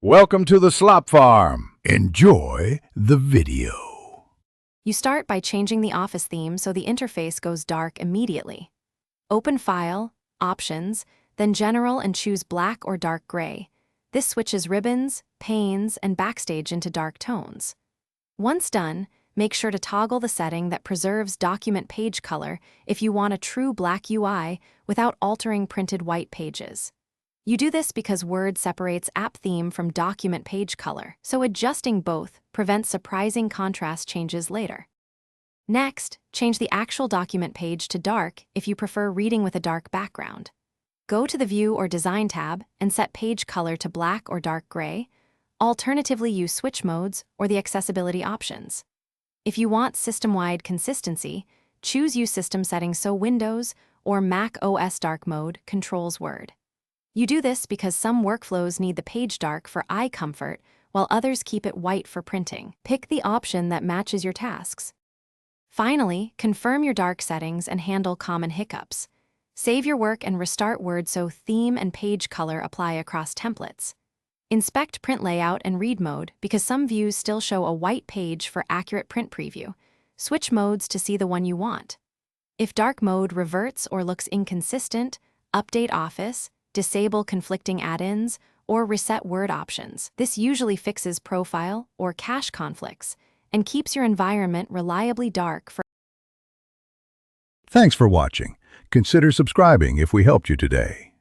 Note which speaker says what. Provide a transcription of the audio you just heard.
Speaker 1: Welcome to the Slop Farm. Enjoy the video.
Speaker 2: You start by changing the Office theme so the interface goes dark immediately. Open File, Options, then General and choose black or dark gray. This switches ribbons, panes, and backstage into dark tones. Once done, make sure to toggle the setting that preserves document page color if you want a true black UI without altering printed white pages. You do this because Word separates app theme from document page color, so adjusting both prevents surprising contrast changes later. Next, change the actual document page to dark if you prefer reading with a dark background. Go to the View or Design tab and set page color to black or dark gray. Alternatively, use switch modes or the accessibility options. If you want system-wide consistency, choose Use System Settings so Windows or macOS Dark Mode controls Word. You do this because some workflows need the page dark for eye comfort, while others keep it white for printing. Pick the option that matches your tasks. Finally, confirm your dark settings and handle common hiccups. Save your work and restart Word so theme and page color apply across templates. Inspect print layout and read mode because some views still show a white page for accurate print preview. Switch modes to see the one you want. If dark mode reverts or looks inconsistent, update Office, disable conflicting add-ins, or reset Word options. This usually fixes profile or cache conflicts and keeps your environment reliably dark for.
Speaker 1: Thanks for watching. Consider subscribing if we helped you today.